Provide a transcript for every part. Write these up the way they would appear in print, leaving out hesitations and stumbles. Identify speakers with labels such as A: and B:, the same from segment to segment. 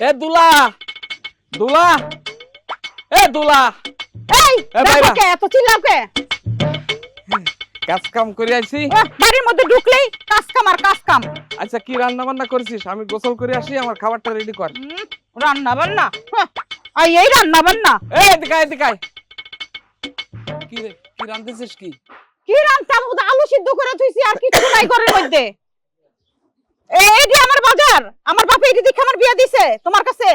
A: এ দুলা দুলা এ দুলা
B: এই দেখো কে এত চিল্লাও কে?
A: কাজ কাম করে আইছি।
B: বাড়ির মধ্যে ঢুকলেই কাজ কাম আর কাজ কাম।
A: আচ্ছা কি রান্না বান্না করেছিস? আমি গোসল করে আসি, আমার খাবারটা রেডি কর।
B: রান্না বান্না এই রান্না বান্না
A: এদিকে এদিকে কি রে, কি রান্ধিছিস?
B: কি রান্তাম? আলু সিদ্ধ করে থুইছি আর কিছু নাই ঘরের মধ্যে। এইডি আমার বাজার, আমার বাপ এইডি দেখে আমার বিয়া দিছে তোমার কাছে।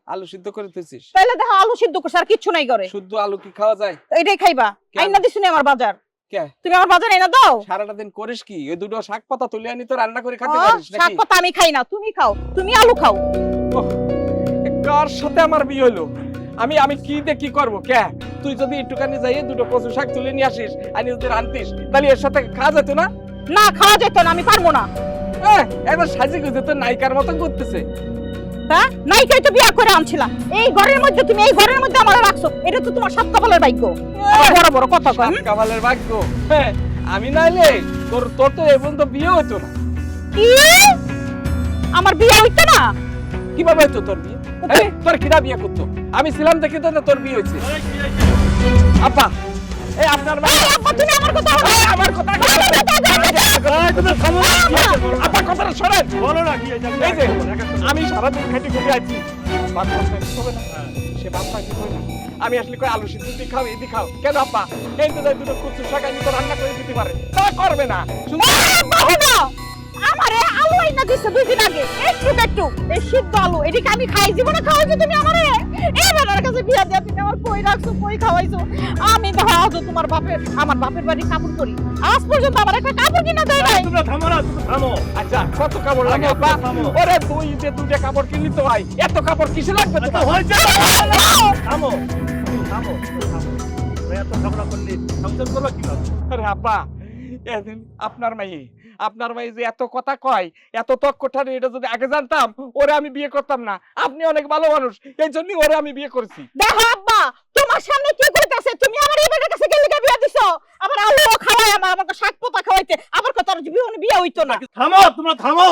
A: আলু সিদ্ধ করে তুইছিস?
B: তাইলে দেখো আলু সিদ্ধ করছ আর কিছু নাই ঘরে।
A: শুদ্ধ আলু কি খাওয়া যায়?
B: এইটাই খাইবা। আইনা দিছুনি আমার বাজার।
A: কে?
B: তুমি আমার বাজার আইনা দাও।
A: সারাটা দিন করিস কি? এই দুটো শাক পাতা তুলে আনি তো রান্না করে খেতে পারিস নাকি?
B: শাক পাতা আমি খাই না, তুমি খাও। তুমি আলু খাও।
A: কার সাথে আমার বিয়ে হলো? আমি কি দিয়ে কি করবো? কে তুই যদি একটুখানি যাই দুটো কচু শাক তুলে নিয়ে আসিস আনি যদি রান্তিস তাহলে এর সাথে খাওয়া যেত না?
B: না খাওয়া যেত না, আমি পারবো না।
A: একবার সাজি গুজে তো নায়িকার মতো করতেছে।
B: তা নায়িকাই তো বিয়া করে আনছিলা। এই ঘরের মধ্যে তুমি এই ঘরের মধ্যে আমারে রাখছো, এটা তো তোমার সাত কপালের ভাগ্য। বড় বড় কথা কয়।
A: সাত কপালের ভাগ্য? আমি নাইলে তোর তোর তো এই পর্যন্ত বিয়ে হতো না।
B: কি? আমার বিয়ে হইতো না?
A: কিভাবে হতো তোর বিয়ে? তোর কিরা বিয়ে করতো? আমি ছিলাম দেখি তো না তোর বিয়ে হয়েছে। আপা এই আপনার মা
B: আব্বা তুমি আমার কথা
A: আমার কথা আপা কথাটা শোনেন।
C: বলো না কি হয়েছে?
A: এই যে আমি সারাদিন খেটে খুঁজে আছি, সে বাচ্চা কি করে না? আমি আসলে কই আলু সিদ্ধ দিয়ে খাও, এদি খাও কেন? আপা এই তো দুটো কচু শাক আমি তো রান্না করে দিতে পারে, তা করবে না।
B: আমারে আলু আইনা দিছে দুই দিন আগে, একটু একটু এই সিদ্ধ আলু এদিকে আমি খাই জীবনে খাওয়াইছো তুমি আমারে। এই বেটার কাছে বিয়া দিয়া তুমি আমার কই রাখছো, কই খাওয়াইছো? আমি দাও তো তোমার বাপের, আমার বাপের বাড়ি কাপড় করি, আজ পর্যন্ত আমার একটা কাপড় কিনা দেয় নাই।
C: তোমরা থামো না, তুমি থামো।
A: আচ্ছা কত কাপড় লাগে আপা? ওরে তুই যে দুইটা কাপড় কিনলি তো ভাই, এত কাপড় কিসে লাগবে?
C: আচ্ছা হয়েছে, থামো তুমি থামো, থামো। এত ঝগড়া করলে সংসার করবা কিভাবে?
A: আরে আপা এদিন আপনার মাই যে এত কথা কয়, এত তক্কঠানি, এটা যদি আগে জানতাম ওরে আমি বিয়ে করতাম না। আপনি অনেক ভালো মানুষ, এই জন্যই ওরে আমি বিয়ে করেছি।
B: দেখো আব্বা তোমার সামনে কি কইতাছে? তুমি আমার এই বেটার কাছে গেলে বিয়া দিছো, আমার আলু খাওয়াই, আমাকে শাক পোতা খাওয়াইতে, আমার কথা আর জীবনে বিয়া হইতো না।
C: থামো, তোমরা থামো।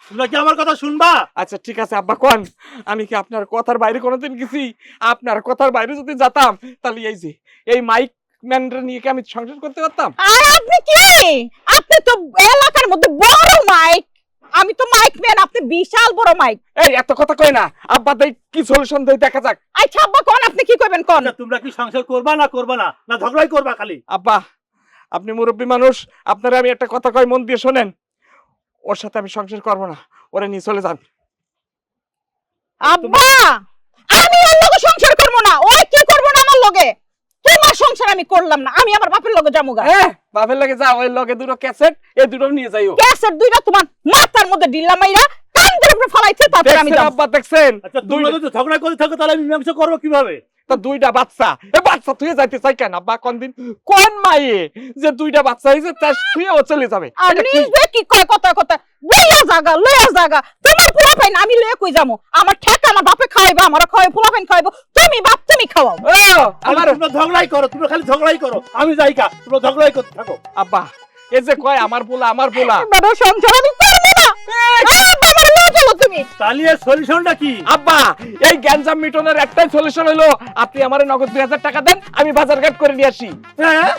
C: তোমরা কি আমার কথা শুনবা?
A: আচ্ছা ঠিক আছে আব্বা কোন, আমি কি আপনার কথার বাইরে কোনোদিন গেছি? আপনার কথার বাইরে যদি যেতাম তাহলে এই যে এই মাইক ম্যানরে নিয়ে কি আমি সংসার করতে পারতাম?
B: আর আপনি কি? আপনি তো এলাকার মধ্যে বড় মাইক, আমি তো মাইক ম্যান, আপনি বিশাল বড় মাইক।
A: এই এত কথা কই না আব্বা, দেই কি সলিউশন দেই দেখা যাক।
B: আচ্ছা আব্বা কোন, আপনি কি করবেন কোন?
C: তোমরা কি সংসার করবা না করবা না, না ঝগড়াই করবা খালি?
A: আব্বা আপনি মুরব্বী মানুষ, আপনারা আমি একটা কথা কই মন দিয়ে শোনেন। ওর সাথে আমি সংসার করব না, ওরে নিয়ে চলে যান।
B: আব্বা আমি ওর লগে সংসার করব না, ওই কি করব না আমার লগে? তোমার সংসার আমি করলাম না, আমি আমার বাপের লগে যামুগা।
A: বাপের লগে যাও, ওই লগে দুটো ক্যাসেট, এই দুটো নিয়ে যাইও।
B: ক্যাসেট দুইটা তোমার মাথার মধ্যে ডিল্লা মাইরা কান্দের উপরে ফলাইছে, তারপর আমি যাব।
A: আব্বা দেখছেন?
C: আচ্ছা তোমরা যদি ঝগড়া করে থাকো তাহলে আমি মীমাংসা করবো কিভাবে?
A: তা দুইটা বাচ্চা, এ বাচ্চা তুই যাইতে চাই কেন আব্বা? কোন মাইয়ে যে দুইটা বাচ্চা হইছে তা তুই ও চলে যাবে?
B: আর নিজে কি কয় কথা কথা লইয়া জায়গা তোমার পোলা পাই না, আমি লইয়া কই যামু? আমার ঠেকা আমার বাপে খাওয়াইবা, আমার খাওয়াই পোলা পাইন খাওয়াইবো, তুমি বাপ তুমি খাওয়াও।
A: আমার
C: তোমরা ঝগড়াই করো, তোমরা খালি ঝগড়াই করো, আমি যাই কা, তোমরা ঝগড়াই করতে থাকো।
A: আব্বা এই যে কয় আমার পোলা
B: বড় সংসার আমি করব না। বাবার লয়ে চলো তুমি।
C: তাহলে এর সলিউশনটা কি?
A: আব্বা এই গ্যাঞ্জাম মিটনের একটাই সলিউশন হলো, আপনি আমারে নগদ 2000 টাকা দেন, আমি বাজারঘাট করে নিয়ে আসি।
C: হ্যাঁ